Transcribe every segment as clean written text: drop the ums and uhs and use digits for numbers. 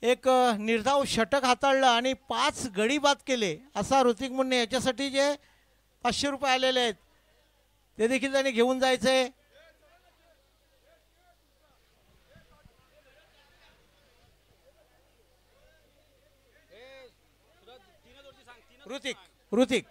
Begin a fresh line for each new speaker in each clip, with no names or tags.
एक निर्धाव षटक हाताळलं आणि 5 गडी बाद केले असा ऋतिक मुन्ने याच्यासाठी जे 500 रुपये आलेले आहेत ते देखील त्याने घेऊन जायचे। ऋतिक ऋतिक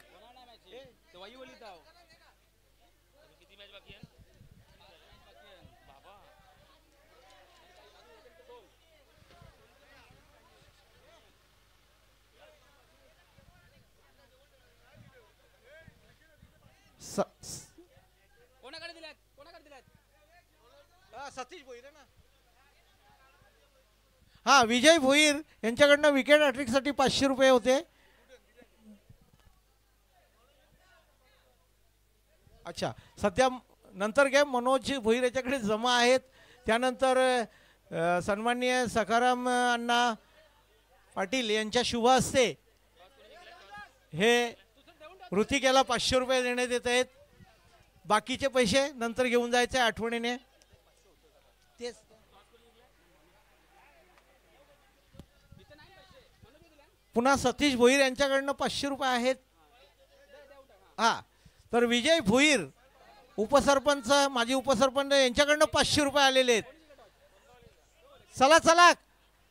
सतीश भोईर ना, हा विजय भोईर यांच्याकडनं विकेट हॅट्रिक साठी 500 रुपये होते। अच्छा, सध्या नंतर गेम मनोज भोईर याच्याकडे जमा आहेत। त्यानंतर सन्माननीय सखाराम अण्णा पाटील यांच्या शुभ हस्ते हे ऋतिक याला 500 रुपये देण्यात येत आहेत। बाकीचे पैसे नंतर घेऊन जायचे आठवणीने। तेच पुन्हा सतीश भोईर यांच्याकडनं 500 रुपये आहेत। हा, तर विजय भोईर उपसरपंच माजी उपसरपंच यांच्याकडनं 500 रुपये आलेले आहेत। चला चला,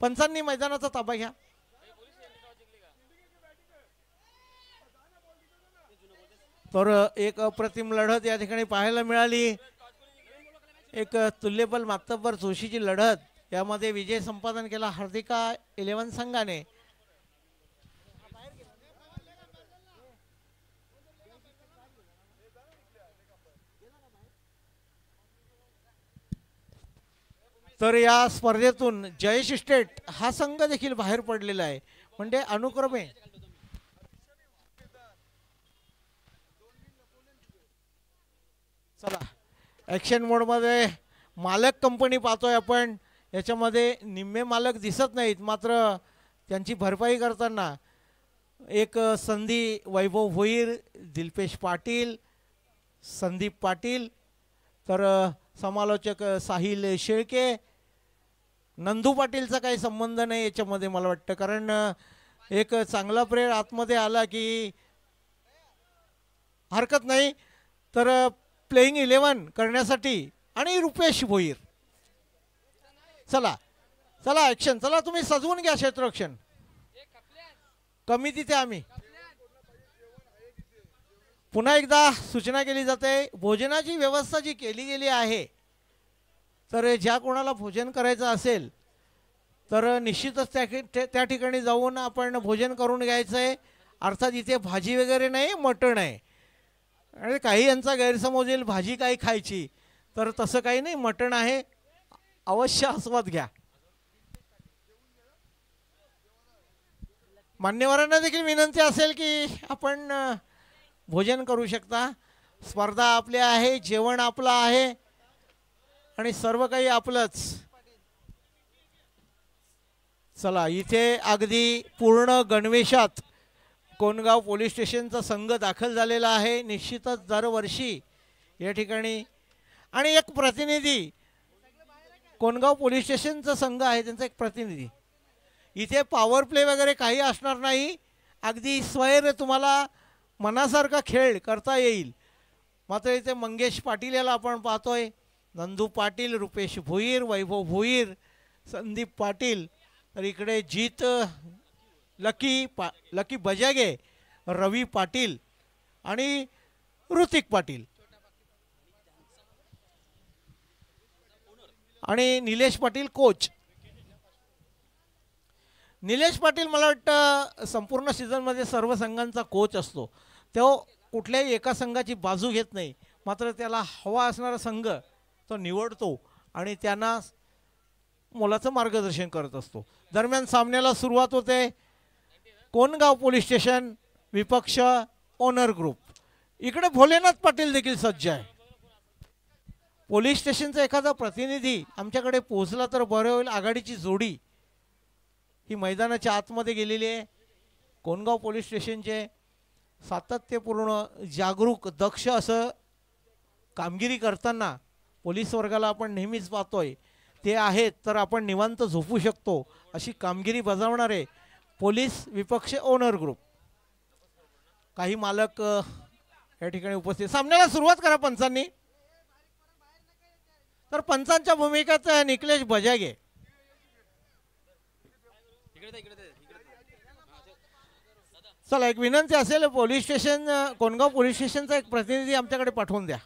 पंचांनी मैदानाचा ताबा घ्या। तर एक अप्रतिम लढत या ठिकाणी पाहायला मिळाली। एक तुल्यबल मातब्बर जोशीची लढत, यामध्ये विजय संपादन केला हार्दिका 11 संघाने। तर या स्पर्धेतून जयेश स्टेट हा संघ देखील बाहेर पडलेला आहे, म्हणजे अनुक्रमे चला ॲक्शन मोडमध्ये मालक कंपनी पाहतोय आपण। याच्यामध्ये निम्मे मालक दिसत नाहीत, मात्र त्यांची भरपाई करताना एक संधी वैभव भोईर, दिलपेश पाटील, संदीप पाटील, तर समालोचक साहिल शेळके, नंदू पाटीलचा काही संबंध नाही याच्यामध्ये मला वाटतं, कारण एक चांगला प्लेयर आतमध्ये आला की हरकत नाही। तर प्लेइंग 11 करण्यासाठी आणि रुपेश भोईर, चला चला ॲक्शन, चला तुम्ही सजवून घ्या क्षेत्ररक्षण कमी तिथे। आम्ही पुन्हा एकदा सूचना केली जाते, भोजनाची व्यवस्था जी केली गेली आहे, तर ज्या कोणाला भोजन करायचं असेल तर निश्चितच त्या ठिकाणी जाऊन आपण भोजन करून घ्यायचं आहे। अर्थात इथे भाजी वगैरे नाही, मटण आहे। आणि काही यांचा गैरसमज येईल भाजी काही खायची, तर तसं काही नाही, मटण आहे, अवश्य आस्वाद घ्या। मान्यवरांना देखील विनंती असेल की आपण भोजन करू शकता। स्पर्धा आपली आहे, जेवण आपलं आहे आणि सर्व काही आपलंच। चला, इथे अगदी पूर्ण गणवेशात कोणगाव पोलीस स्टेशनचा संघ दाखल झालेला आहे। निश्चितच दरवर्षी या ठिकाणी आणि एक प्रतिनिधी कोणगाव पोलीस स्टेशनचा संघ आहे, त्यांचा एक प्रतिनिधी। इथे पॉवर प्ले वगैरे काही असणार नाही, अगदी स्वैर तुम्हाला मनासारखा खेळ करता येईल। मात्र इथे मंगेश पाटील याला आपण पाहतोय, नंदू पाटील, रुपेश भोईर, वैभव भोईर, संदीप पाटील, तर इकडे जीत लकी बजागे, रवी पाटील आणि ऋतिक पाटील आणि निलेश पाटील कोच। निलेश पाटील मला वाटतं संपूर्ण सीझनमध्ये सर्व संघांचा कोच असतो, तो कुठल्याही एका संघाची बाजू घेत नाही, मात्र त्याला हवा असणारा संघ तो निवडतो आणि त्यांना मोलाचं मार्गदर्शन करत असतो। दरम्यान सामन्याला सुरुवात होते। कोणगाव पोलीस स्टेशन विपक्ष ओनर ग्रुप, इकडे भोलेनाथ पाटील देखील सज्ज आहे। पोलीस स्टेशनचा एखादा प्रतिनिधी आमच्याकडे पोहोचला तर बरं होईल। आघाडीची जोडी ही मैदानाच्या आतमध्ये गेलेली आहे। कोणगाव पोलीस स्टेशनचे सातत्यपूर्ण जागरूक दक्ष असं कामगिरी करताना पोलीस वर्गाला आपण नेहमीच पाहतोय, ते आहेत तर आपण निवांत झोपू शकतो अशी कामगिरी बजावणारे पोलीस विपक्ष ओनर ग्रुप काही मालक या ठिकाणी उपस्थित. सामन्याला सुरुवात करा पंचांनी. तर पंचांच्या भूमिकेत निकलेश बजागे. चला एक विनंती असेल पोलीस स्टेशन कोणगाव पोलीस स्टेशनचा एक प्रतिनिधी आमच्याकडे पाठवून द्या.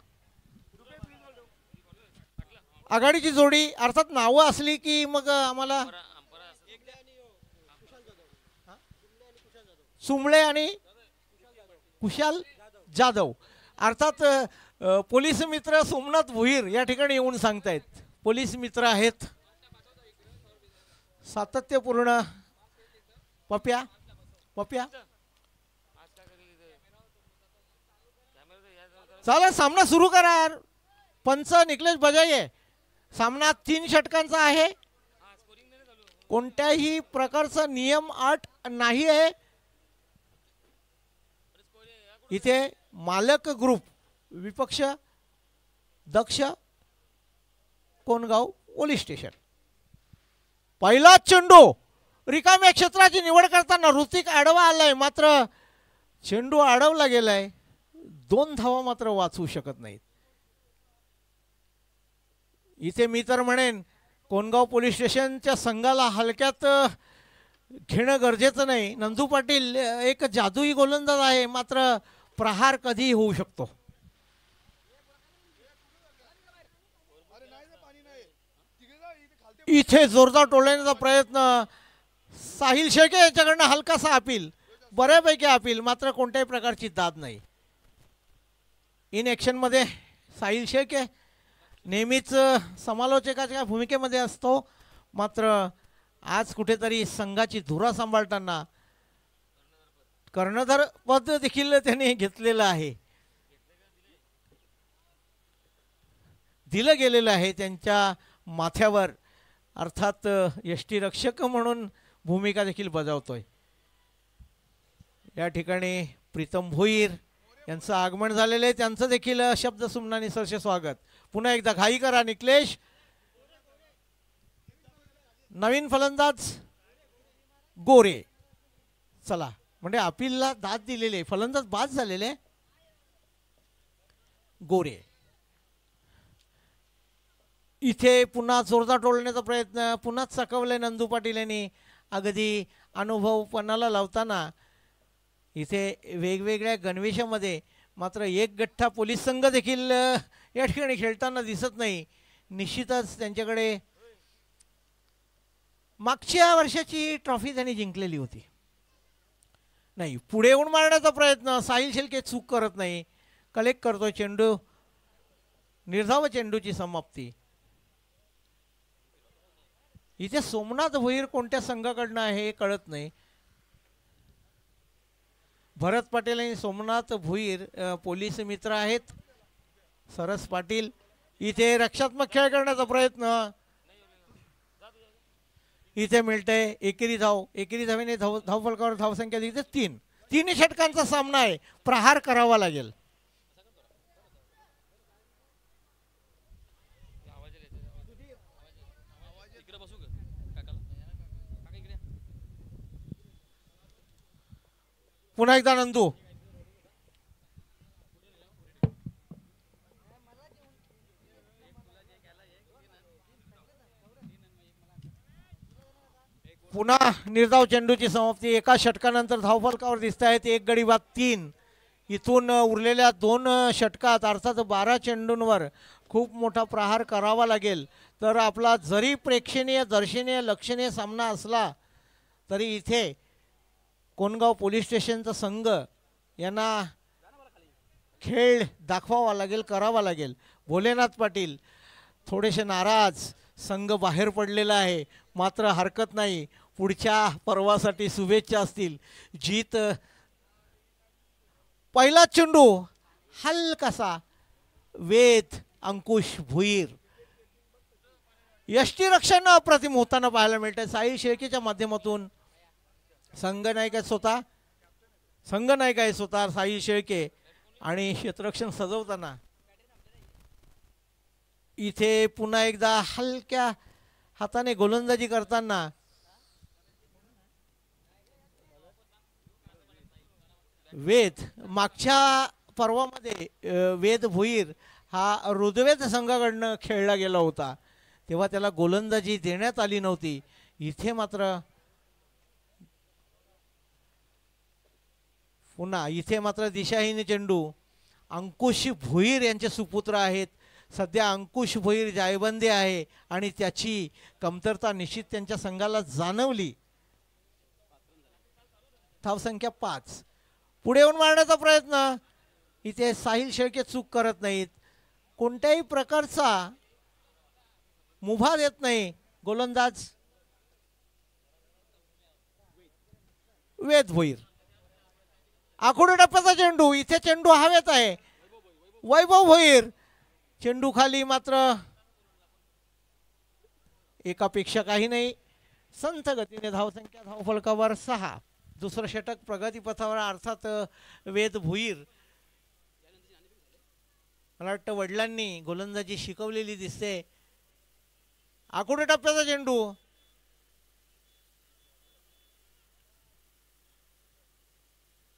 आघाडीची जोडी अर्थात नावं असली की मग आम्हाला सुमळे आणि कुशाल जाधव अर्थात पोलीस मित्र सोमनाथ भुईर या ठिकाणी येऊन सांगतायत. पोलीस मित्र आहेत सातत्यपूर्ण. पप्या पप्या चला सामना सुरू करा यार. पंच निकलेश बजाये. सामना 3 षटकांचा आहे. कोणत्याही प्रकारचा नियम अट नाही आहे. इथे मालक ग्रुप विपक्ष दक्ष कोणगाव पोलीस स्टेशन. पहिला चेंडू रिकाम्या क्षेत्राची निवड करताना ऋतिक आडवा आलाय मात्र चेंडू अडवला गेलाय. 2 धावा मात्र वाचवू शकत नाहीत. इथे मी तर म्हणेन कोणगाव पोलीस स्टेशनच्या संघाला हलक्यात घेणं गरजेचं नाही. नंदू पाटील एक जादुई गोलंदाज आहे मात्र प्रहार कधीही होऊ शकतो. इथे जोरदार टोलण्याचा प्रयत्न. साहिल शेळके याच्याकडनं हलकासा अपील बऱ्यापैकी अपील मात्र कोणत्याही प्रकारची दाद नाही. इन ॲक्शनमध्ये साहिल शेळके नेहमीच समालोचकाच्या भूमिकेमध्ये असतो मात्र आज कुठेतरी संघाची धुरा सांभाळताना कर्णधार पद देखील त्याने घेतलेलं आहे. दिलं गेलेलं आहे त्यांच्या माथ्यावर अर्थात यष्टीरक्षक म्हणून भूमिका देखील बजावतोय. या ठिकाणी प्रीतम भोईर यांचं आगमन झालेलं आहे. त्यांचं देखील शब्द सुमनानी सरसे स्वागत. पुन्हा एकदा घाई करा निकलेश. नवीन फलंदाज गोरे. चला म्हणजे अपीलला दाद दिलेले फलंदाज बाद झालेले गोरे. इथे पुन्हा जोरदार टोलण्याचा प्रयत्न पुन्हा चकवले नंदू पाटील यांनी अगदी अनुभव पणाला लावताना. इथे वेगवेगळ्या गणवेशामध्ये मात्र एक गठ्ठा पोलीस संघ देखील या ठिकाणी खेळताना दिसत नाही. निश्चितच त्यांच्याकडे मागच्या वर्षाची ट्रॉफी त्यांनी जिंकलेली होती. नाही पुढे येऊन मारण्याचा प्रयत्न. साहिल शेळके चूक करत नाही. कलेक्ट करतोय चेंडू. निर्धाव चेंडूची समाप्ती. इथे सोमनाथ भोईर कोणत्या संघाकडनं आहे हे कळत नाही. भरत पाटील आणि सोमनाथ भोईर पोलीस मित्र आहेत. सरस पाटील इथे रक्षात्मक खेळ करण्याचा प्रयत्न. इथे मिळतंय एकेरी धाव. एकेरी धावेने धावफलकावर धावसंख्या इथे 3. 3 षटकांचा सामना आहे. प्रहार करावा लागेल. पुन्हा एकदा नंदू. पुन्हा निर्धाव चेंडूची समाप्ती. एका षटकानंतर धावफलकावर दिसत आहेत 1 गडी बाद 3. इथून उरलेल्या 2 षटकात अर्थात 12 चेंडूंवर खूप मोठा प्रहार करावा लागेल. तर आपला जरी प्रेक्षणीय दर्शनीय लक्षणीय सामना असला तरी इथे कोणगाव पोलीस स्टेशनचा संघ यांना खेळ दाखवावा लागेल करावा लागेल. भोलेनाथ पाटील थोडेसे नाराज. संघ बाहेर पडलेला आहे मात्र हरकत नाही. पुढच्या पर्वासाठी शुभेच्छा असतील. जीत. पहिला चेंडू हलकासा वेद अंकुश भुईर. यष्टीरक्षण अप्रतिम होताना पाहायला मिळतं. साहिल शेळकेच्या माध्यमातून संघनायक स्वतः संघनायक आहे स्वतः साहिल शेळके आणि क्षेत्ररक्षण सजवताना इथे पुन्हा एकदा हलक्या हाताने गोलंदाजी करताना वेद मागच्या पर्वामध्ये वेद भोईर हा ऋग्वेद संघाकडनं खेळला गेला होता, तेव्हा त्याला गोलंदाजी देण्यात आली नव्हती. इथे मात्र दिशाहीन चेंडू. अंकुश भोईर यांचे सुपुत्र आहेत. सध्या अंकुश भोईर जायबंदी आहे आणि त्याची कमतरता निश्चित त्यांच्या संघाला जाणवली. धावसंख्या 5. पुढे येऊन मारण्याचा प्रयत्न. इथे साहिल शेळके चूक करत नाहीत, कोणत्याही प्रकारचा मुभा देत नाही गोलंदाज वेद भोईर. आखुड टप्प्याचा चेंडू. इथे चेंडू हवेत आहे. वैभव भोईर चेंडू खाली, मात्र एकापेक्षा काही नाही. संथ गतीने धावसंख्या धावफलकावर 6. दुसरं षटक प्रगतीपथावर. अर्थात वेद भोईर मला वाटतं वडिलांनी गोलंदाजी शिकवलेली दिसते. आखुड टप्प्याचा चेंडू.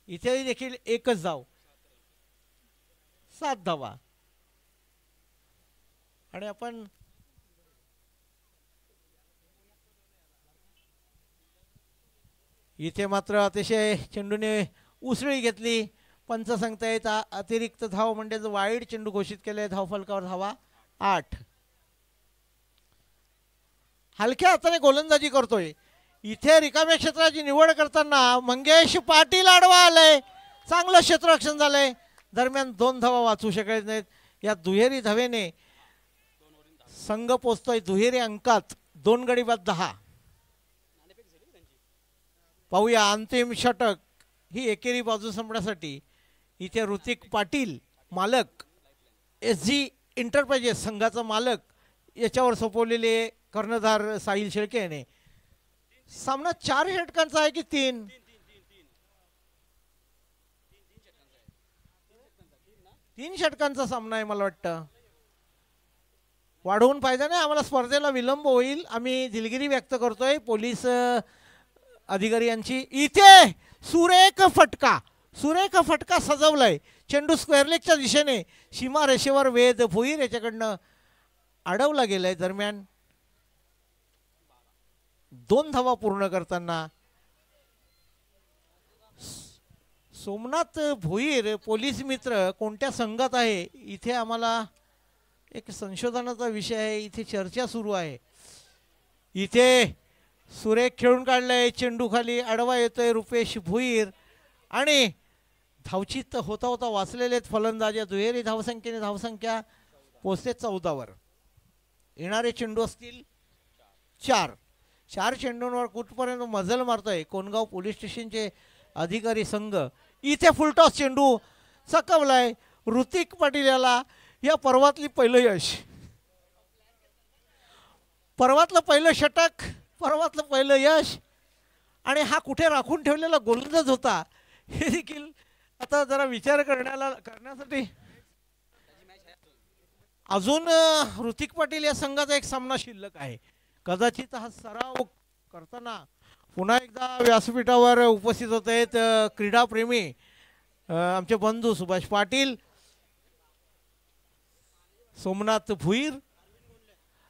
इथेही देखील एकच धाव. 7 धावा. आणि आपण इथे मात्र अतिशय चेंडूने उसळी घेतली. पंच सांगतायत अतिरिक्त धाव म्हणजे वाईड चेंडू घोषित केले. धावफलकावर धावा 8. हलक्या हाताने गोलंदाजी करतोय. इथे रिकाम्या क्षेत्राची निवड करताना मंगेश पाटील आडवा आलाय. चांगलं क्षेत्ररक्षण झालंय. दरम्यान 2 धावा वाचू शकत नाहीत. या दुहेरी धावेने संघ पोचतोय दुहेरी अंकात. 2 गडी बाद 10. पाहूया अंतिम षटक. ही एकेरी बाजू संपण्यासाठी इथे ऋतिक पाटील मालक, SG एंटरप्राइजेस संघाचा मालक, याच्यावर सोपवलेले कर्णधार साहिल शेळके याने. सामना 4 षटकांचा आहे की 3? 3 षटकांचा सामना आहे मला वाटतं. वाढवून फायदा नाही. आम्हाला स्पर्धेला विलंब होईल. आम्ही दिलगिरी व्यक्त करतोय पोलीस अधिकारी यांची. इथे सुरेख फटका सजवलाय. चेंडू स्क्वेअर लेगच्या दिशेने सीमा रेषेवर वेद भोईर याच्याकडनं अडवला गेलाय. दरम्यान 2 धावा पूर्ण करताना सोमनाथ भोईर पोलीस मित्र कोणत्या संघात आहे, इथे आम्हाला एक संशोधनाचा विषय आहे. इथे चर्चा सुरू आहे. इथे सुरेख खेळून काढलाय. चेंडू खाली आडवा येतोय रुपेश भोईर आणि धावचित होता वाचलेले फलंदाज. या दुहेरी धावसंख्येने धावसंख्या पोचते 14 वर. येणारे चेंडू असतील 4 चेंडूंवर कुठपर्यंत मजल मारतोय कोणगाव पोलीस स्टेशनचे अधिकारी संघ. इथे फुलटॉस चेंडू चकवलाय. ऋतिक पाटील याला या पर्वातली पहिलं यश. पर्वातलं पहिलं षटक, पर्वातलं पहिलं यश. आणि हा कुठे राखून ठेवलेला गोलंदाज होता हे देखील आता जरा विचार करण्यासाठी. अजून ऋतिक पाटील या संघाचा एक सामना शिल्लक आहे. कदाचित हा सराव करताना पुन्हा एकदा व्यासपीठावर उपस्थित होत आहेत क्रीडाप्रेमी आमचे बंधू सुभाष पाटील, सोमनाथ भोईर,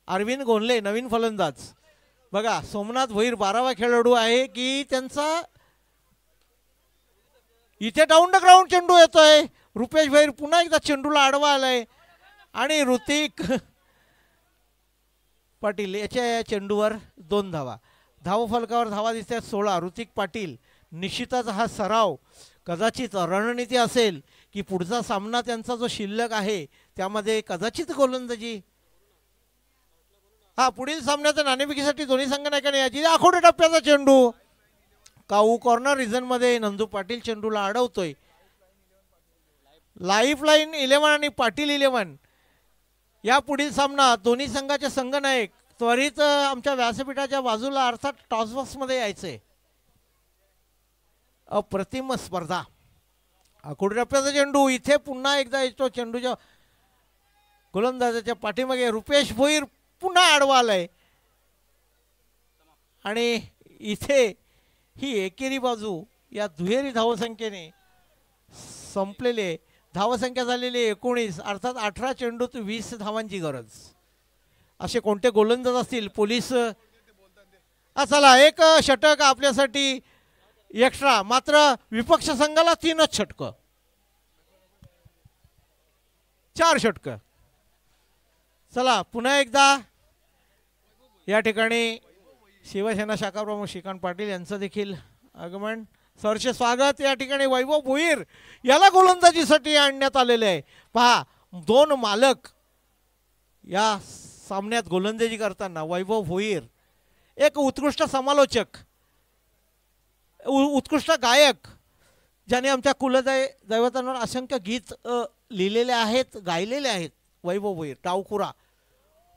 अरविंद गोंडले नवीन फलंदाज. बघा सोमनाथ भोईर 12वा खेळाडू आहे की त्यांचा. इथे डाऊन द ग्राउंड चेंडू येतोय. रुपेश भोईर पुन्हा एकदा चेंडूला आडवा आलाय आणि ऋतिक पाटील याच्या चेंडूवर 2 धावा. धावफलकावर धावा दिसतात 16. ऋतिक पाटील निश्चितच हा सराव कदाचित रणनीती असेल की पुढचा सामना त्यांचा जो शिल्लक आहे त्यामध्ये कदाचित गोलंदाजी. हा पुढील सामन्याच्या नाणेफेकीसाठी दोन्ही संघ नायकाने याची. आखोड टप्प्याचा चेंडू. काऊ कॉर्नर रिजन मध्ये नंदू पाटील चेंडूला अडवतोय. लाईफलाईन 11 आणि पाटील 11 या पुढील सामना. दोन्ही संघाचे संघनायक त्वरित आमच्या व्यासपीठाच्या बाजूला अर्थात टॉसबॉक्स मध्ये यायचंय. अप्रतिम स्पर्धा. आखोड टप्प्याचा चेंडू. इथे पुन्हा एकदा येतो चेंडूच्या गोलंदाजाच्या पाठीमागे. रुपेश भोईर पुन्हा आडवा आलाय. आणि इथे ही एकेरी बाजू या दुहेरी धावसंख्येने संपलेली आहे. धावसंख्या झालेली 19, अर्थात 18 चेंडूत 20 धावांची गरज. असे कोणते गोलंदाज असतील पोलीस. चला एक षटक आपल्यासाठी एक्स्ट्रा. मात्र विपक्ष संघाला 3च षटकं, 4 षटकं. चला पुन्हा एकदा या ठिकाणी शिवसेना शाखा प्रमुख श्रीकांत पाटील यांचं देखील आगमन. सरचे स्वागत. या ठिकाणी वैभव भोईर याला गोलंदाजीसाठी आणण्यात आलेले आहे. पहा 2 मालक या सामन्यात गोलंदाजी करताना. वैभव भोईर एक उत्कृष्ट समालोचक, उत्कृष्ट गायक, ज्याने आमच्या कुलदैवतांवर असंख्य गीत लिहिलेले आहेत, गायलेले आहेत. वैभव भोईर डावखुरा,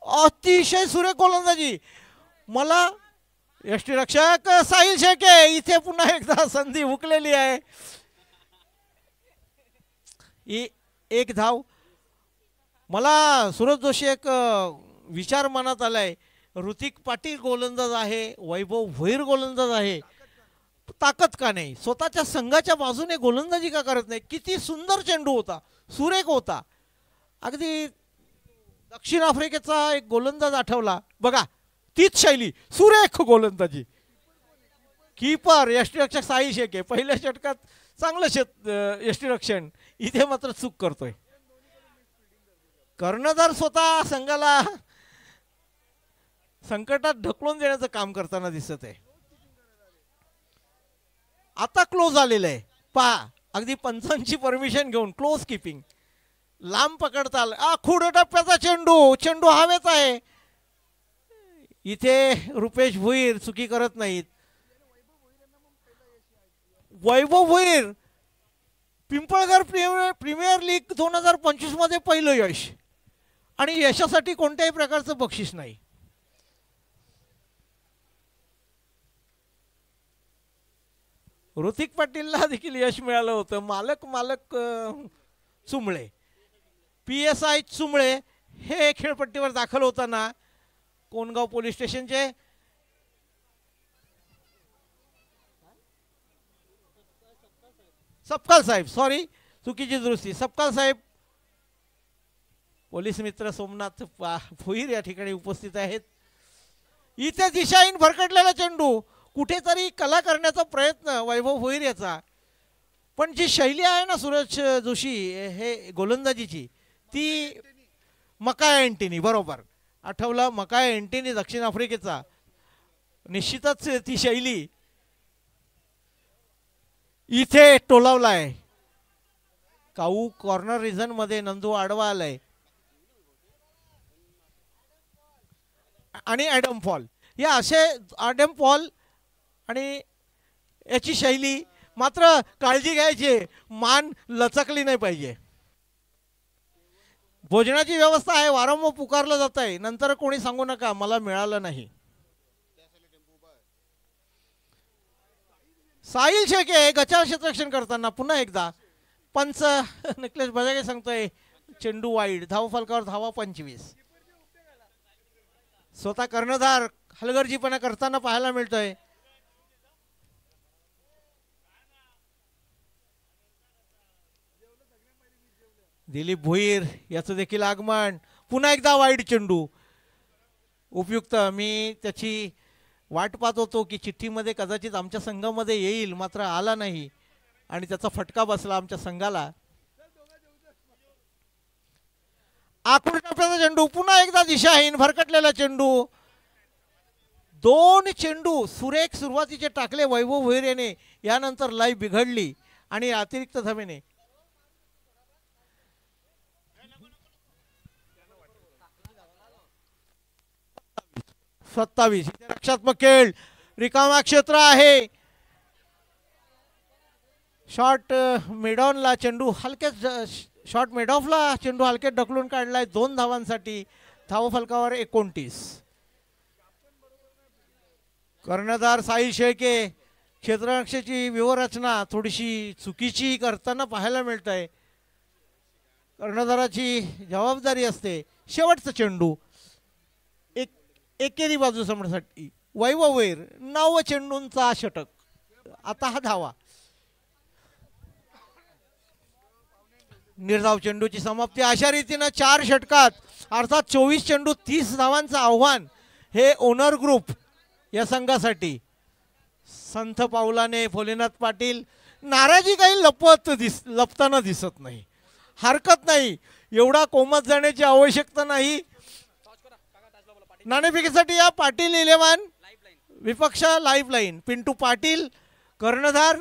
अतिशय सुरेख गोलंदाजी. मला यष्टीरक्षक साहिल शेके इथे पुन्हा एकदा संधी हुकलेली आहे. एक धाव. मला सूरज जोशी एक विचार मनात आलाय. ऋतिक पाटील गोलंदाज आहे, वैभव भोईर गोलंदाज आहे, ताकद का नाही? स्वतःच्या संघाच्या बाजूने गोलंदाजी का करत नाही? किती सुंदर चेंडू होता, सुरेख होता. अगदी दक्षिण आफ्रिकेचा एक गोलंदाज आठवला बघा, तीच शैली, सुरेख गोलंदाजी. कीपर यष्टीरक्षक साई शेके पहिल्या षटकात चांगलं यष्टीरक्षण, इथे मात्र चूक करतोय. कर्णधार स्वतः संघाला संकटात ढकलून देण्याचं काम करताना दिसत आहे. आता क्लोज आलेलं आहे पहा, अगदी पंचांची परमिशन घेऊन क्लोज कीपिंग. लांब पकडता आलं. खुड टप्प्याचा चेंडू, चेंडू हवेत आहे. इथे रुपेश भोईर चुकी करत नाहीत. वैभव भोईर पिंपळगर प्रीमियर लीग 2025 मध्ये पहिलं यश, आणि यशासाठी कोणत्याही प्रकारचं बक्षीस नाही. ऋतिक पाटीलला देखील यश मिळालं होतं. मालक चुंबळे, PSI चुंबळे हे खेळपट्टीवर दाखल होताना कोणगाव पोलीस स्टेशनचे सपकाल साहेब, सॉरी चुकीची दुरुस्ती, सपकाल साहेब पोलीस मित्र सोमनाथ भोईर या ठिकाणी उपस्थित आहेत. इथे दिशाहीन भरकटलेला चेंडू, कुठेतरी कला करण्याचा प्रयत्न वैभव भोईर याचा. पण जी शैली आहे ना सूरज जोशी हे गोलंदाजीची, ती मकाय अँटनी, बरोबर आठवलं, मकाय अँटनी दक्षिण आफ्रिकेचा. निश्चितच ती शैली इथे टोलावलाय. काऊ कॉर्नर रिझन मध्ये नंदू आडवा आलाय आणि ॲडम फॉल, या असे ॲडम फॉल आणि याची शैली. मात्र काळजी घ्यायची, मान लचकली नाही पाहिजे. भोजनाची व्यवस्था आहे, वारंवार पुकारलं जात आहे, नंतर कोणी सांगू नका मला मिळालं नाही. साहिल शेके गचाळ क्षेत्ररक्षण करताना पुन्हा एकदा पंच निकलेश बजागे सांगतोय चेंडू वाईड. धाव फलकावर धावा 25. स्वतः कर्णधार हलगर्जीपणा करताना पाहायला मिळतोय. दिलीप भोईर याचं देखील आगमन. पुन्हा एकदा वाईड चेंडू, उपयुक्त. मी त्याची वाट पाहत होतो की चिठ्ठीमध्ये कदाचित आमच्या संघामध्ये येईल, मात्र आला नाही आणि त्याचा फटका बसला आमच्या संघाला. आखूड टप्प्याचा चेंडू, पुन्हा एकदा दिशाहीन भरकटलेला चेंडू. 2 चेंडू सुरेख सुरुवातीचे टाकले वैभव भोईर याने, यानंतर लाईव्ह बिघडली आणि अतिरिक्त धावेने 27. रक्षात्मक खेळ, रिकामा क्षेत्र आहे. शॉर्ट मिडॉनला चेंडू हलकेच, शॉर्ट मिडॉफला चेंडू हलकेच ढकलून काढलाय 2 धावांसाठी. धाव फलकावर 29. कर्णधार साई शेळके क्षेत्ररक्षेची व्यूहरचना थोडीशी चुकीची करताना पाहायला मिळत आहे. कर्णधाराची जबाबदारी असते. शेवटचा चेंडू एकेरी बाजू समोरसाठी वैभववीर 9 चेंडूंचा षटक. आता हा धावा. निर्धाव चेंडूची समाप्ती. अशा रीतीनं 4 षटकात अर्थात 24 चेंडू 30 धावांचं आव्हान हे ओनर ग्रुप या संघासाठी. संथ पावलाने भोलेनाथ पाटील. नाराजी काही लपताना दिसत नाही. हरकत नाही, एवढा कोमत जाण्याची आवश्यकता नाही. नाणेफेकीसाठी या पाटील 11 विपक्ष लाईफलाईन. पिंटू पाटील कर्णधार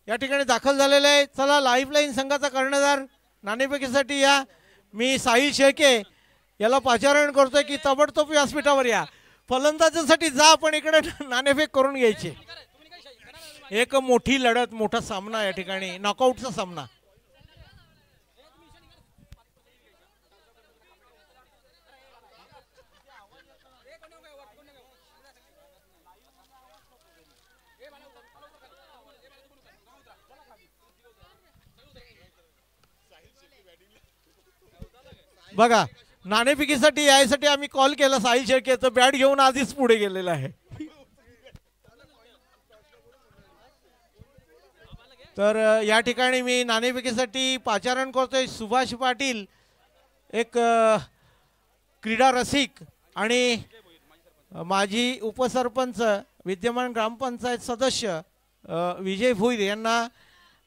या ठिकाणी दाखल झालेले आहे. चला लाईफलाईन संघाचा कर्णधार नाणेफेकीसाठी या. मी साहिल शेळके याला पाचारण करतोय की ताबडतोब व्यासपीठावर या. फलंदाजासाठी जा, पण इकडे नाणेफेक करून घ्यायचे. एक मोठी लढत, मोठा सामना या ठिकाणी, नॉकआउटचा सामना. बघा, नाणेफेकीसाठी यायसाठी आम्ही कॉल केला. साहिल शेळके तर बॅट घेऊन आधीच पुढे गेलेला आहे. तर या ठिकाणी मी नाणेफेकीसाठी पाचारण करतोय. सुभाष पाटील एक क्रीडा रसिक आणि माजी उपसरपंच विद्यमान ग्रामपंचायत सदस्य विजय भोईर यांना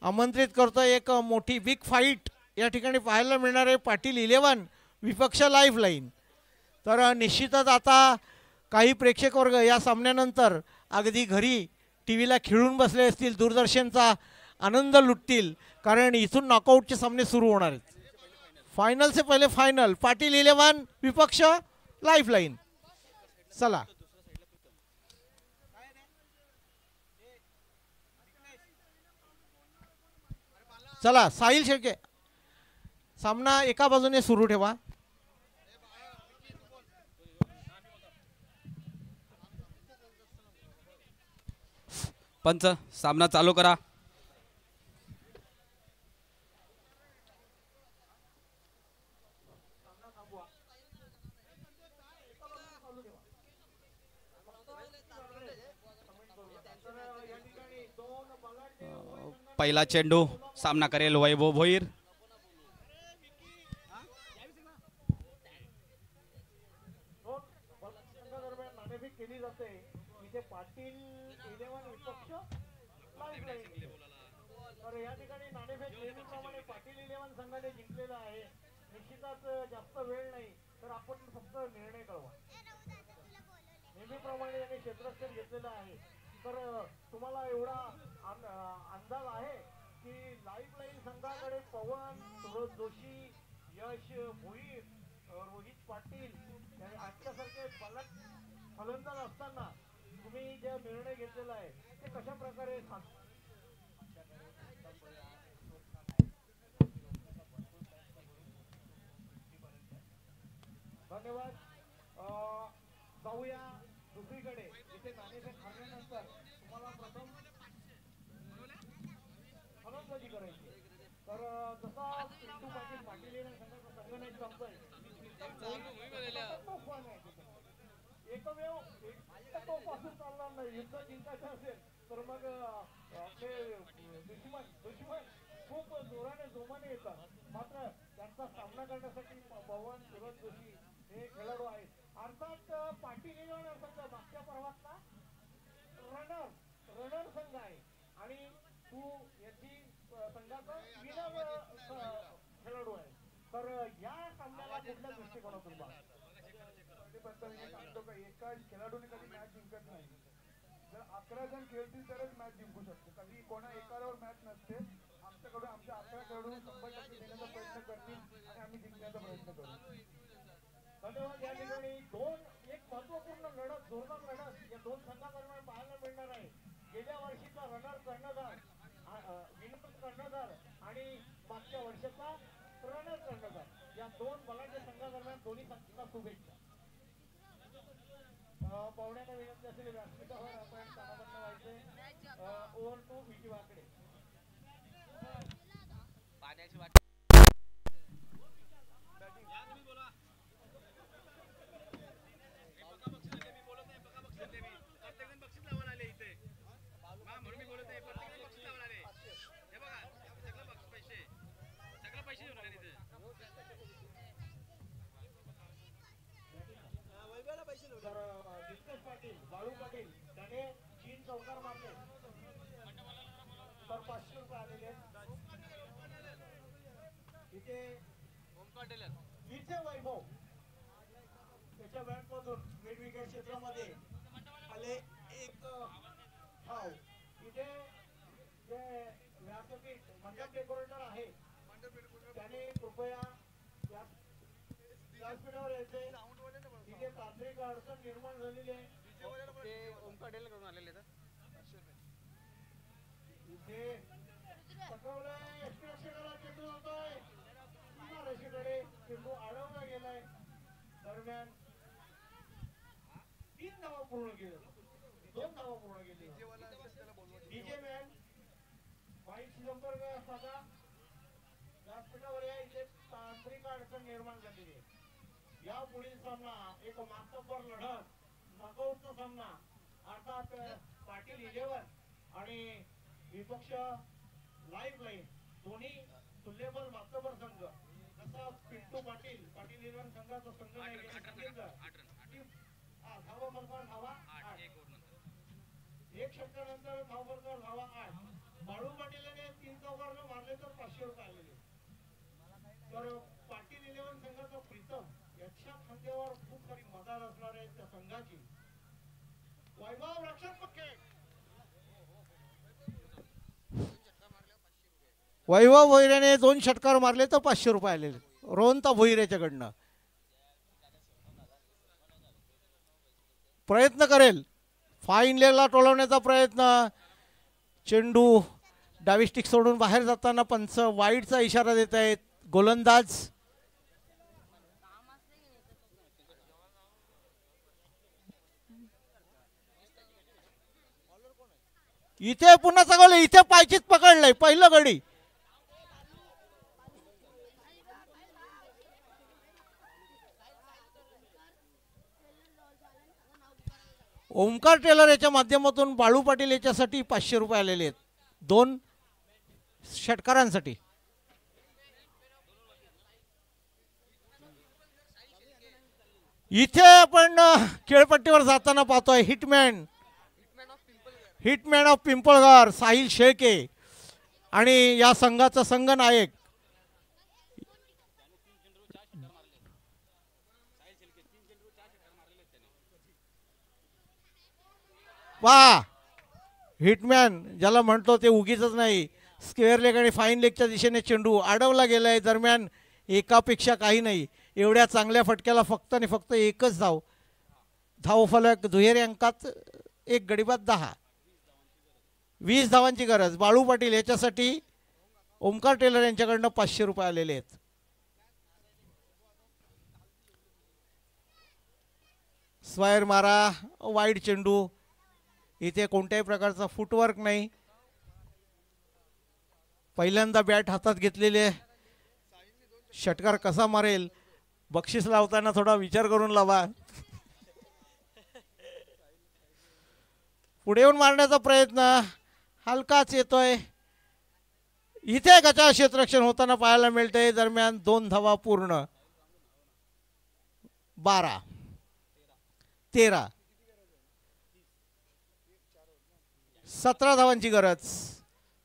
आमंत्रित करतोय. एक मोठी बिग फाईट या ठिकाणी पाहायला मिळणार आहे. पाटील 11 विपक्ष लाईफलाईन. तर निश्चितच आता काही प्रेक्षक वर्ग या सामन्यानंतर अगदी घरी टी व्हीला खिळून बसले असतील, दूरदर्शनचा आनंद लुटतील, कारण इथून नॉकआउटचे सामने सुरू होणार आहेत. फायनल से पहिले फायनल. पाटील 11 विपक्ष लाईफलाईन. चला चला साहिल शेळके, सामना एका बाजूने सुरू ठेवा.
पंच, सामना चालू करा. पहिला चेंडू सामना करेल वैभव भोईर.
या ठिकाणी नाणेफेक नेहमीप्रमाणे पाटील 11 संघाने जिंकलेला आहे. निश्चितच जास्त वेळ नाही, तर आपण फक्त निर्णय कळवा. नेहमीप्रमाणे यांनी क्षेत्ररक्षण घेतलेलं आहे. तर तुम्हाला एवढा अंदाज आहे की लाईफलाईन संघाकडे पवन, सुरज जोशी, यश भोईर, रोहित पाटील आजच्यासारखे फलंदाज असताना तुम्ही जे निर्णय घेतलेला आहे ते कशा प्रकारे धन्यवाद. जाऊया दुसरीकडे, जिथे नाणेफेक हारल्यानंतर तुम्हाला प्रथम फलंदाजी करायची. तर जसा पिंटू पाटील पाटील संघाचा संघनायक जमतोय, एकमेव तो पासून चालणार नाही. युद्ध जिंकायचं असेल तर मग आपले दुश्मन खूप जोमाने येतात. मात्र त्यांचा सामना करण्यासाठी पवन, सुरज जोशी हे खेळाडू आहेत. अर्थात पाटील 11 संघ मागच्या पर्वातला रनर संघ आहे आणि तू याची संघाचा विनर खेळाडू आहे. तर या सामन्याला कुठल्या दृष्टिकोनातून एका खेळाडूने कधी मॅच जिंकत नाही. जर 11 जण खेळतील तरच मॅच जिंकू शकतो. कधी कोणा एकावर मॅच नसते. आमच्याकडून आमच्या 11 खेळाडू 100% देण्याचा प्रयत्न करतील आणि आम्ही जिंकण्याचा प्रयत्न करू. धन्यवाद. या ठिकाणी एक महत्वपूर्ण लढत, जोरदार लढत या दोन संघादरम्यान पाहायला मिळणार आहे. गेल्या वर्षीचा रनर कर्णधार, विनोद कर्णधार आणि मागच्या वर्षाचा रनर कर्णधार, या दोन बलाढ्य संघादरम्यान दोन्ही संघांना शुभेच्छा. पाहुण्यांना विनंती असेल व्यासपीठावर आपण स्थानापन्न व्हायचे. ओव्हर टू विकी वाकडे. पाटील बाळू पाटील त्याने 3 चौकार मारले तर 500 रुपये आलेले आहेत. इथे वैभव त्याच्या बँडमधून मिड विकेट क्षेत्रामध्ये आले एक धाव. इथे जे व्यासपीठ मंडप डेकोरेटर आहे त्याने कृपया व्यासपीठावर यायचे. इथे तांत्रिक अडचण निर्माण झालेली आहे. इथे पकवलंय एक्सप्रेसला चेंडू होतोय सीमारेषेकडे चेंडू अडवला गेलाय. दरम्यान 3 धावा पूर्ण केल्या 2 धावा पूर्ण केली. डीजे मॅन बाईकशी संपर्क साधा व्यासपीठावर या. इथे तांत्रिक अडचण निर्माण झालेली आहे. या पुढील सामना एक मातब्बर लढत नॉकआउटचा सामना अर्थात पाटील 11 आणि विपक्ष लाईव्ह लाईन दोन्ही तुल्यबल मातब्बर संघ. जसा पिंटू पाटील 11 संघाचा संघ नाही धावा फरकार धावा 8 एक षटकानंतर धाव फरकार धावा 8. बाळू पाटीलने 3 चौकार मारले तर 500 रुपये आलेले. तर पाटील 11 संघाचा प्रीतम याच्या खांद्यावर खूप सारी मदत असणार आहे त्या संघाची. वैभव रक्षक पक्के वैभव भोईरेने 2 षटकार मारले तर 500 रुपये आलेले रोहनता भोईरेच्याकडनं. प्रयत्न करेल फाईन लेगला टोलवण्याचा प्रयत्न. चेंडू डावी स्टिक सोडून बाहेर जाताना पंच वाईडचा इशारा देत आहेत. गोलंदाज इथे पुन्हा चांगलं इथे पायचीत पकडलंय पहिलं गडी. ओमकार टेलर याच्या माध्यमातून बाळू पाटील याच्यासाठी 500 रुपये आलेले आहेत 2 षटकारांसाठी. इथे आपण खेळपट्टीवर जाताना पाहतोय हिटमॅन ऑफ पिंपळगार साहिल शेळके आणि या संघाचा संघ नायक वा. हिटमॅन ज्याला म्हणतो ते उगीच नाही. स्क्वेअर लेग आणि फाईन लेगच्या दिशेने चेंडू अडवला गेलाय. दरम्यान एकापेक्षा काही नाही एवढ्या चांगल्या फटक्याला फक्त आणि फक्त एकच धाव फलक. दुहेरी अंकात 1 गडी बाद 10. 20 धावांची गरज. बाळू पाटील याच्यासाठी ओमकार टेलर यांच्याकडनं 500 रुपये आलेले आहेत. स्क्वायर मारा वाईड चेंडू. इथे कोणत्याही प्रकारचा फुटवर्क नाही. पहिल्यांदा बॅट हातात घेतलेले. षटकार कसा मारेल बक्षीस लावताना थोडा विचार करून लावा. पुढे येऊन मारण्याचा प्रयत्न हलकाच येतोय. इथे गचा क्षेत्ररक्षण होताना पाहायला मिळते. दरम्यान 2 धावा पूर्ण 12 13 17 धावांची गरज.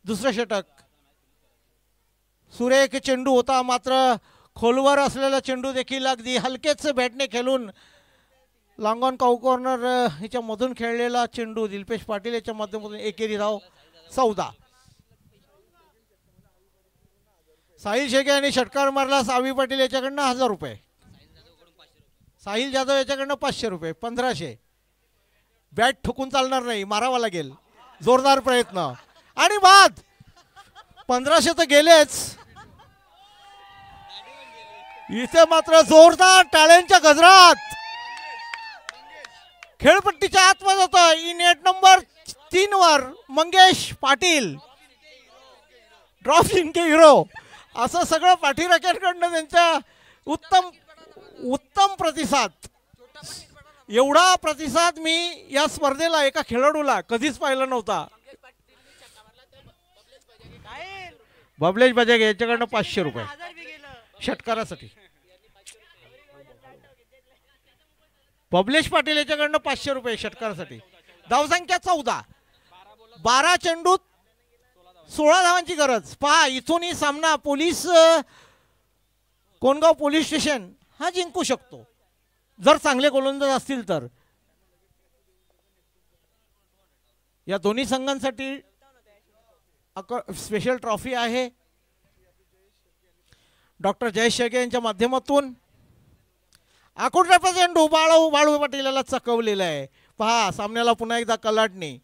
दुसरं षटक. सुरेख चेंडू होता मात्र खोलवर असलेला चेंडू देखील अगदी हलकेच बॅटने खेळून लॉंग ऑन काऊ कॉर्नर ह्याच्यामधून खेळलेला चेंडू दिलपेश पाटील याच्या माध्यमातून एकेरी धाव 14. साहिल शेळके यांनी षटकार मारला. सावी पाटील याच्याकडनं 1000 रुपये. साहिल जाधव याच्याकडनं 500 रुपये 1500. बॅट ठोकून चालणार नाही मारावा लागेल. जोरदार प्रयत्न आणि बाद. 1500 तर गेलेच. इथे मात्र जोरदार टाळ्यांच्या गजरात खेळपट्टीच्या आतमध्ये होता. नेट नंबर 3 वर मंगेश पाटील ड्रॉप जिंके हिरो असं सगळं पाठीराख्यांकडनं त्यांच्या उत्तम प्रतिसाद. एवढा प्रतिसाद मी या स्पर्धेला एका खेळाडूला कधीच पाहिला नव्हता. बबलेश बजागे याच्याकडनं 500 रुपये षटकारासाठी. बबलेश पाटील याच्याकडनं 500 रुपये षटकारासाठी. धावसंख्या 14, 12 चेंडूत 16 धावांची गरज. पहा इथूनही सामना पोलीस कोणगाव पोलीस स्टेशन हा जिंकू शकतो जर चांगले गोलंदाज असतील तर. या दोन्ही संघांसाठी स्पेशल ट्रॉफी आहे डॉक्टर जयेश शेळके यांच्या माध्यमातून. आकुर्ड्याचा चेंडू बाळू पाटील याला चकवलेला आहे. पहा सामन्याला पुन्हा एकदा कलाटणी.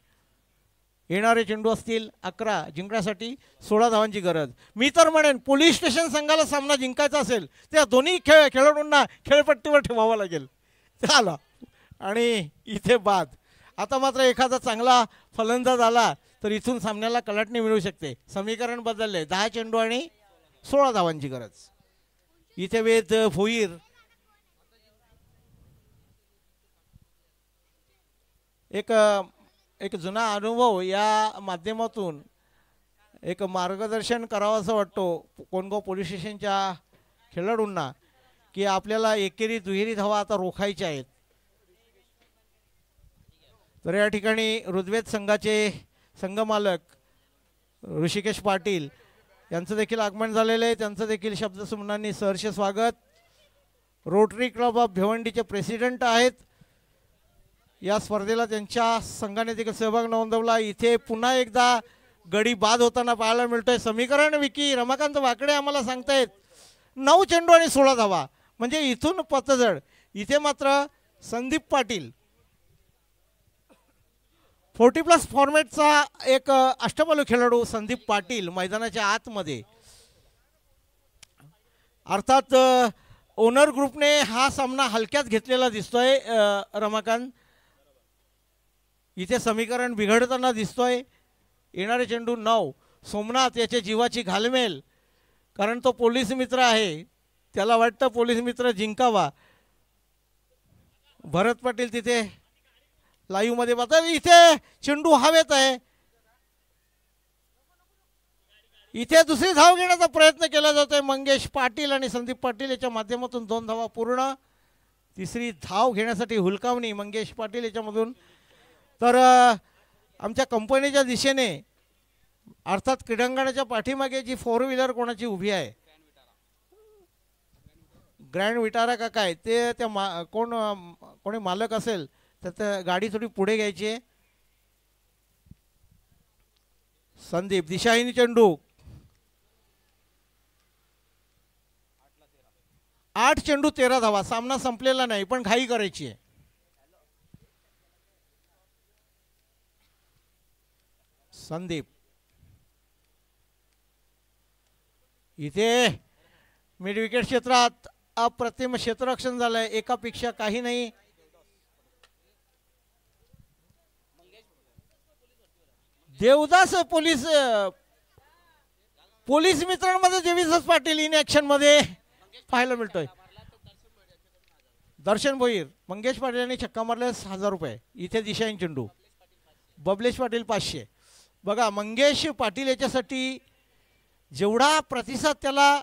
येणारे चेंडू असतील 11, जिंकण्यासाठी 16 धावांची गरज. मी तर म्हणेन पोलीस स्टेशन संघाला सामना जिंकायचा असेल त्या दोन्ही खेळाडूंना खेळपट्टीवर ठेवावा लागेल. झाला आणि इथे बाद. आता मात्र एखादा चांगला फलंदाज आला तर इथून सामन्याला कलाटणी मिळू शकते. समीकरण बदलले. 10 चेंडू आणि 16 धावांची गरज. इथे वेद भोईर एक जुना अनुभव या माध्यमातून एक मार्गदर्शन करावं असं वाटतो कोणगाव पोलीस स्टेशनच्या खेळाडूंना की आपल्याला एकेरी दुहेरी धावा आता रोखायच्या आहेत. तर या ठिकाणी ऋग्वेद संघाचे संघमालक ऋषिकेश पाटील यांचं देखील आगमन झालेलं आहे. त्यांचं देखील शब्दसुमनांनी सहर्ष स्वागत. रोटरी क्लब ऑफ भिवंडीचे प्रेसिडेंट आहेत. या स्पर्धेला त्यांच्या संघाने देखील सहभाग नोंदवला. इथे पुन्हा एकदा गडी बाद होताना पाहायला मिळतोय. समीकरण विकी रमाकांत वाकडे आम्हाला सांगतायत 9 चेंडू आणि 16 धावा म्हणजे इथून पतजड. इथे मात्र संदीप पाटील 40+ फॉर्मॅटचा एक अष्टपैलू खेळाडू संदीप पाटील मैदानाच्या आतमध्ये. अर्थात ओनर ग्रुपने हा सामना हलक्यात घेतलेला दिसतोय रमाकांत. इथे समीकरण बिघडताना दिसतोय. येणारे चेंडू 9. सोमनाथ याच्या जीवाची घालमेल कारण तो पोलीस मित्र आहे. त्याला वाटतं पोलीस मित्र जिंकावा. भरत पाटील तिथे लाईव्ह मध्ये पाहतात. इथे चेंडू हवेत आहे. इथे दुसरी धाव घेण्याचा प्रयत्न केला जातोय. मंगेश पाटील आणि संदीप पाटील याच्या माध्यमातून 2 धावा पूर्ण. तिसरी धाव घेण्यासाठी हुलकावणी मंगेश पाटील याच्यामधून. तर आमच्या कंपनीच्या दिशेने अर्थात क्रीडांगणाच्या पाठीमागे जी 4 व्हीलर कोणाची उभी आहे ग्रँड विटारा का काय ते त्या कोणी मालक असेल तर त्या गाडी थोडी पुढे घ्यायची आहे. संदीप दिशाहीन चेंडू 8 चेंडू 13 धावा. सामना संपलेला नाही पण घाई करायची आहे. संदीप इथे मिड विकेट क्षेत्रात अप्रतिम क्षेत्ररक्षण झालंय. एकापेक्षा काही नाही. देवदास पोलीस मित्रांमध्ये देवीदास पाटील इन ऍक्शन मध्ये पाहायला मिळतोय. दर्शन भोईर मंगेश पाटील यांनी छक्का मारल्यास 1000 रुपये. इथे दिशाहीन चेंडू बबलेश पाटील 500. बघा मंगेश पाटील याच्यासाठी जेवढा प्रतिसाद त्याला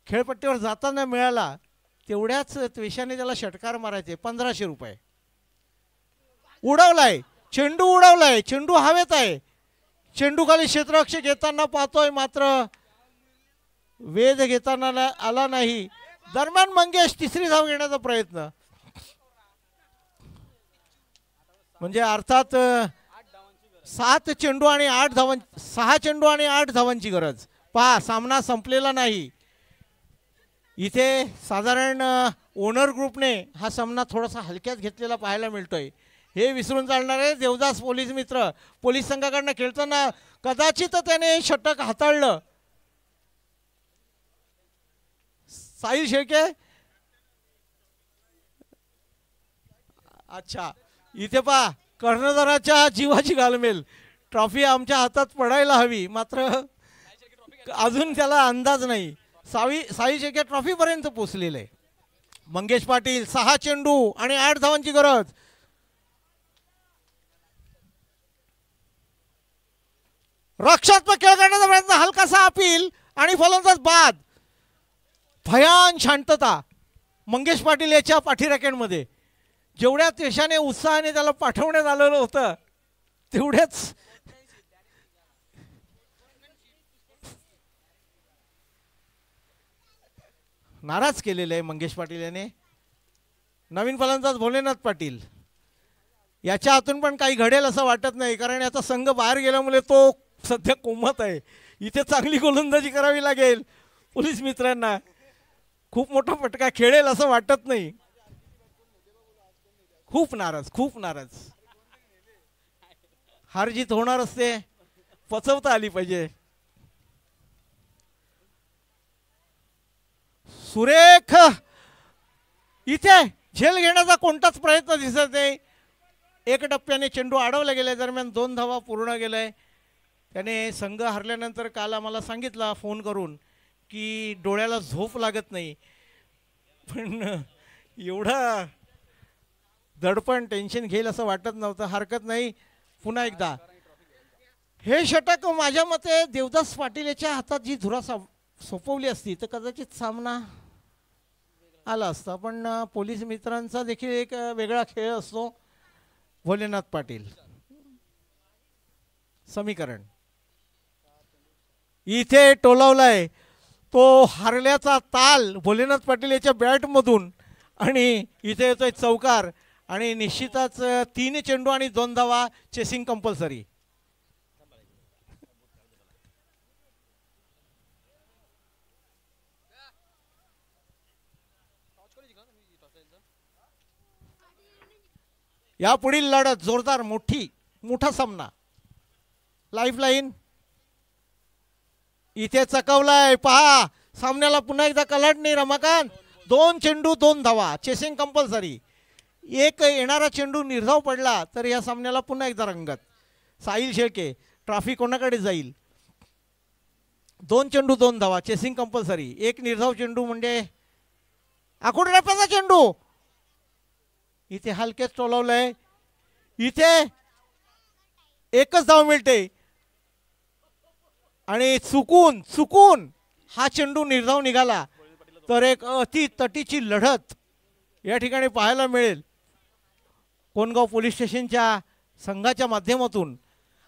खेळपट्टीवर जाताना मिळाला तेवढ्याच त्वेषाने त्याला षटकार मारायचे. 1500 रुपये. उडवलाय चेंडू. उडवलाय चेंडू हवेत आहे. चेंडू खाली क्षेत्ररक्षक घेताना पाहतोय मात्र वेध घेताना आला नाही. दरम्यान मंगेश तिसरी धाव घेण्याचा प्रयत्न म्हणजे अर्थात 6 चेंडू आणि 8 धावांची गरज. पहा सामना संपलेला नाही. इथे साधारण ओनर ग्रुपने हा सामना थोडासा हलक्यात घेतलेला पाहायला मिळतोय. हे विसरून चालणार आहे. देवदास पोलीस मित्र पोलीस संघाकडनं खेळताना कदाचित त्याने षटक हाताळलं. साहिल शेळके अच्छा इथे पहा कर्णधाराच्या जीवाची घालमेल. ट्रॉफी आमच्या हातात पडायला हवी मात्र अजून त्याला अंदाज नाही. साहिल शेळके ट्रॉफी पर्यंत पोहोचलेले आहे. मंगेश पाटील 6 चेंडू आणि 8 धावांची गरज. रक्षात्मक खेळ करण्याचा प्रयत्न हलकासा अपील आणि फलंदाज बाद. भयान शांतता मंगेश पाटील याच्या पाठीराख्यांमध्ये. जेवढ्या देशाने उत्साहाने त्याला पाठवण्यात आलेलं होतं तेवढ्याच नाराज केलेलं आहे मंगेश पाटील याने. नवीन फलंदाज भोलेनाथ पाटील याच्या हातून पण काही घडेल असं वाटत नाही, कारण याचा संघ बाहेर गेल्यामुळे तो सध्या कोमत आहे. इथे चांगली गोलंदाजी करावी लागेल पोलीस मित्रांना. खूप मोठा फटका खेळेल असं वाटत नाही. खूप नाराज. हार जीत होणार असते, पचवता आली पाहिजे. सुरेख इथे झेल घेण्याचा कोणताच प्रयत्न दिसत नाही. एक टप्प्याने चेंडू अडवला गेल्या दरम्यान 2 धावा पूर्ण गेलाय. त्याने संघ हरल्यानंतर काल आम्हाला सांगितला फोन करून की डोळ्याला झोप लागत नाही, पण एवढा दडपण टेन्शन घेईल असं वाटत नव्हतं. हरकत नाही. पुन्हा एकदा हे षटक माझ्या मते देवदास पाटील याच्या हातात जी धुरा सोपवली असती तर कदाचित सामना आला असता, पण पोलीस मित्रांचा देखील एक वेगळा खेळ असतो. भोलेनाथ पाटील समीकरण इथे टोलावलाय. तो हारल्याचा ताल भोलेनाथ पाटील याच्या बॅटमधून आणि इथे येतोय चौकार आणि निश्चितच 3 चेंडू आणि 2 धावा. Chasing compulsory. या पुढील लढत जोरदार मोठा सामना. लाईफ लाईन इथे चकवलाय. पहा सामन्याला पुन्हा एकदा कलाटणी. रमाकांत 2 चेंडू 2 धावा. Chasing compulsory. एक येणारा चेंडू निर्धाव पडला तर या सामन्याला पुन्हा एकदा रंगत. साहिल शेळके ट्रॉफी कोणाकडे जाईल. 2 चेंडू 2 धावा. Chasing compulsory. एक निर्धाव चेंडू म्हणजे आखुडऱ्याचा चेंडू इथे हलकेच टोलवलंय. इथे एकच धाव मिळते आणि चुकून हा चेंडू निर्धाव निघाला तर एक अति तटीची लढत या ठिकाणी पाहायला मिळेल. कोणगाव पोलीस स्टेशनच्या संघाच्या माध्यमातून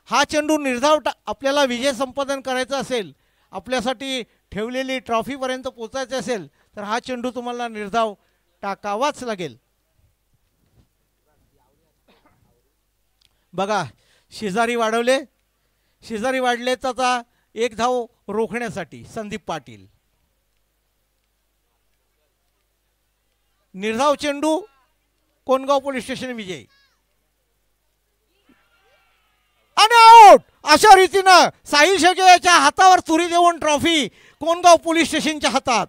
हा चेंडू निर्धाव आपल्याला विजय संपादन करायचा असेल, आपल्यासाठी ठेवलेली ट्रॉफीपर्यंत पोचायचे असेल तर हा चेंडू तुम्हाला निर्धाव टाकावाच लागेल. बघा शेजारी वाढले तर आता एक धाव रोखण्यासाठी संदीप पाटील. निर्धाव चेंडू कोणगाव पोलीस स्टेशन विजयी आणि आउट. अशा रीतीनं साहिल शेळके याच्या हातावर तुरी देऊन ट्रॉफी कोणगाव पोलीस स्टेशनच्या हातात.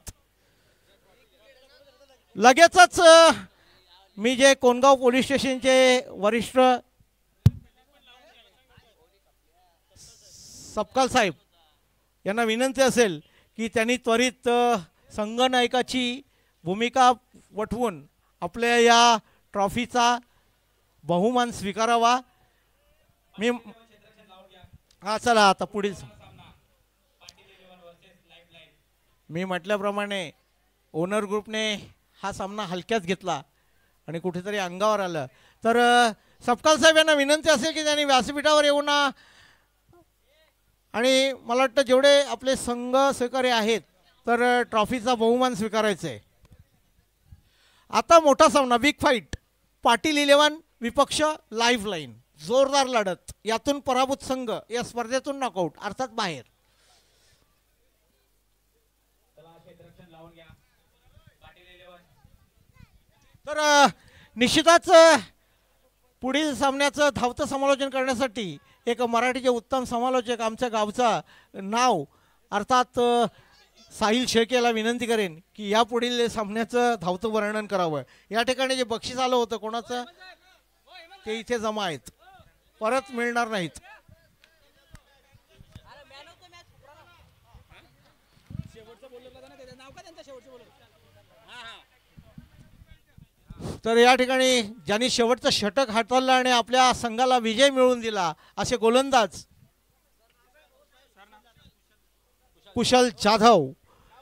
लगेचच मी जे कोणगाव पोलीस स्टेशनचे वरिष्ठ सपकाल साहेब यांना विनंती असेल की त्यांनी त्वरित संघनायकाची भूमिका वठवून आपल्या या ट्रॉफीचा बहुमान स्वीकारावा. चला आता पुढील मी म्हटल्याप्रमाणे ओनर ग्रुपने हा सामना हलक्यात घेतला आणि कुठेतरी अंगावर आलं तर सपकाल साहेब यांना विनंती असेल की त्यांनी व्यासपीठावर येऊन आणि मला वाटतं जेवढे आपले संघ सहकारी आहेत तर ट्रॉफीचा बहुमान स्वीकारायचा आहे. आता मोठा सामना बिग फाईट. पाटील 11 विपक्ष लाईफ लाईन. जोरदार लढत. यातून पराभूत संघ या स्पर्धेतून नॉकआउट अर्थात बाहेर. तर निश्चितच पुढील सामन्याचं धावतं समालोचन करण्यासाठी एक मराठीचे उत्तम समालोचक आमच्या गावचा नाव अर्थात साहिल शेळकेला विनंती करेन की या पुढील सामन्याचं धावतं वर्णन करावं. या ठिकाणी जे बक्षीस आलं होतं कोणाचं ते इथे जमा आहेत, परत मिळणार नाहीत. तर या ठिकाणी ज्यांनी शेवटचं षटक हाताळलं आणि आपल्या संघाला विजय मिळवून दिला असे गोलंदाज कुशल जाधव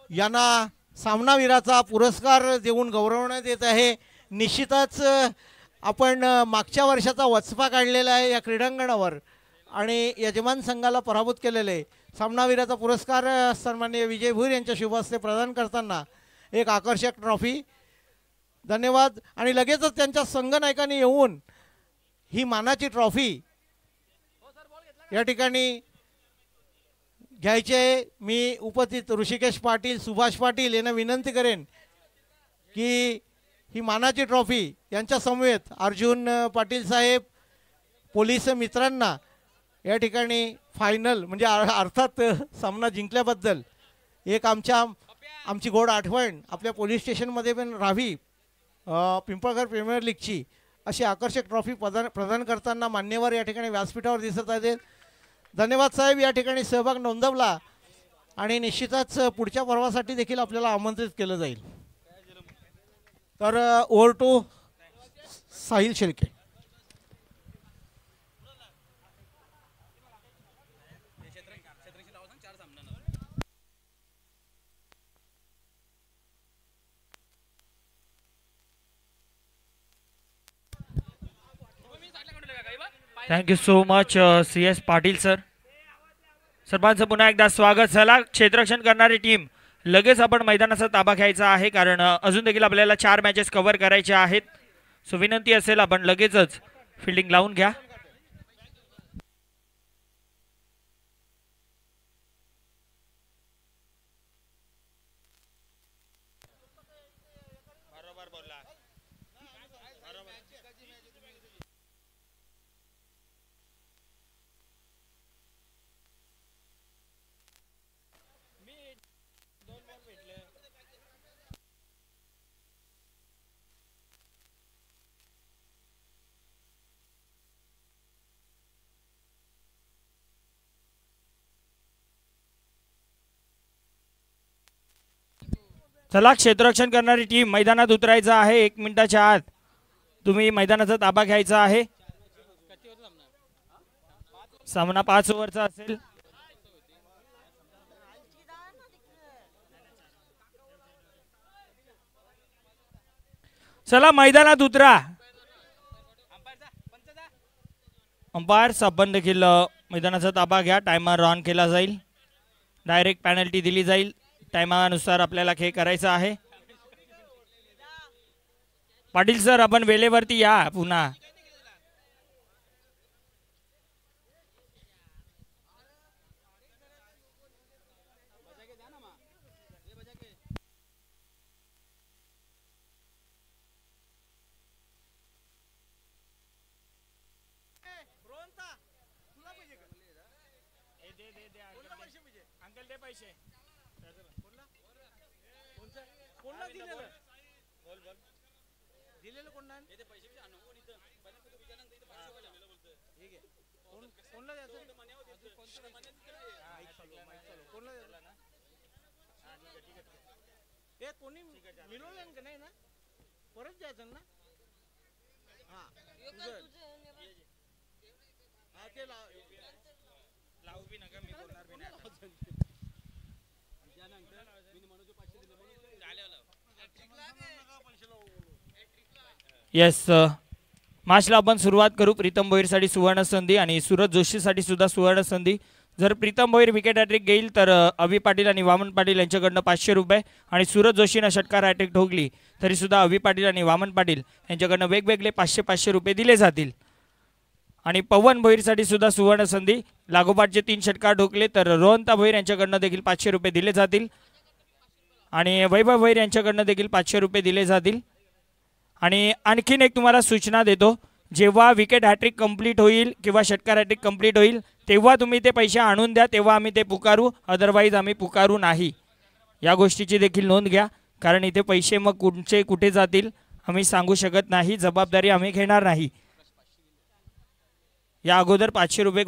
यांना सामनावीराचा पुरस्कार देऊन गौरवण्यात येत आहे. निश्चितच आपण मागच्या वर्षाचा वचपा काढलेला आहे या क्रीडांगणावर आणि यजमान संघाला पराभूत केलेले आहे. सामनावीराचा पुरस्कार सन्माननीय विजय भोईर यांच्या शुभ हस्ते प्रदान करताना एक आकर्षक ट्रॉफी. धन्यवाद. आणि लगेचच त्यांच्या संघनायकांनी येऊन ही मानाची ट्रॉफी या ठिकाणी घ्यायचे. मी उपस्थित ऋषिकेश पाटील, सुभाष पाटील यांना विनंती करेन की ही मानाची ट्रॉफी यांच्या समवेत अर्जुन पाटील साहेब, पोलीस मित्रांना या ठिकाणी फायनल म्हणजे अर्थात सामना जिंकल्याबद्दल एक आमची गोड आठवण आपल्या पोलीस स्टेशनमध्ये पण राहावी. पिंपळघर प्रीमियर लीगची अशी आकर्षक ट्रॉफी प्रदान करताना मान्यवर या ठिकाणी व्यासपीठावर दिसत आहेत. धन्यवाद साहेब, या ठिकाणी सहभाग नोंदवला आणि निश्चितच पुढच्या पर्वासाठी देखील आपल्याला आमंत्रित केलं जाईल. तर over to Sahil Shelke.
Thank you so much CS Patil sir. सर्वांचं पुन्हा एकदा स्वागत. चला, क्षेत्ररक्षण करणारी टीम लगेच आपण मैदानाचा ताबा घ्यायचा आहे कारण अजून देखील आपल्याला 4 मॅचेस कव्हर करायचे आहेत. सो विनंती असेल आपण लगेचच फिल्डिंग लावून घ्या. चला, क्षेत्ररक्षण करणारी टीम मैदानात उतरायचं आहे. 1 मिनिटाच्या आत तुम्ही मैदानाचा ताबा घ्यायचा आहे. सामना 5 ओव्हरचा असेल. चला, मैदानात उतरा. अंपायर्स आपण देखील मैदानाचा ताबा घ्या. टायमर ऑन केला जाईल. डायरेक्ट पेनल्टी दिली जाईल. टायमानुसार आपल्याला खेळ करायचा आहे. पाटील सर, आपण वेळेवरती या पुन्हा.
परत जायचं ना.
येस, मॅचला आपण सुरुवात करू. प्रीतम भोईरसाठी सुवर्ण संधी आणि सूरज जोशीसाठी सुद्धा सुवर्ण संधी. जर प्रीतम भोईर विकेट हॅट्रिक घेईल तर अभि पाटील आणि वामन पाटील यांच्याकडनं 500 रुपये आणि सूरज जोशीनं षटकार हॅट्रिक ठोकली तरी सुद्धा अभि पाटील आणि वामन पाटील यांच्याकडनं वेगवेगळे 500 रुपये दिले जातील. आणि पवन भोईरसाठी सुद्धा सुवर्ण संधी. लागोपाठचे 3 षटकार ठोकले तर रोहंता भोईर यांच्याकडनं देखील 500 रुपये दिले जातील आणि वैभव भोईर यांच्याकडनं देखील 500 रुपये दिले जातील. आणि आणखीन एक तुम्हाला सूचना देतो, जेव्हा विकेट हॅट्रिक कंप्लीट होईल किंवा षटकार हॅट्रिक कंप्लीट होईल तेव्हा तुम्ही ते पैसे आणून द्या, तेव्हा आम्ही ते पुकारू, अदरवाईज आम्ही पुकारू नाही. या गोष्टीची देखील नोंद घ्या कारण इथे पैसे मग कुठे जातील आम्ही सांगू शकत नाही. जबाबदारी आम्ही घेणार नाही. या अगोदर 500 रुपये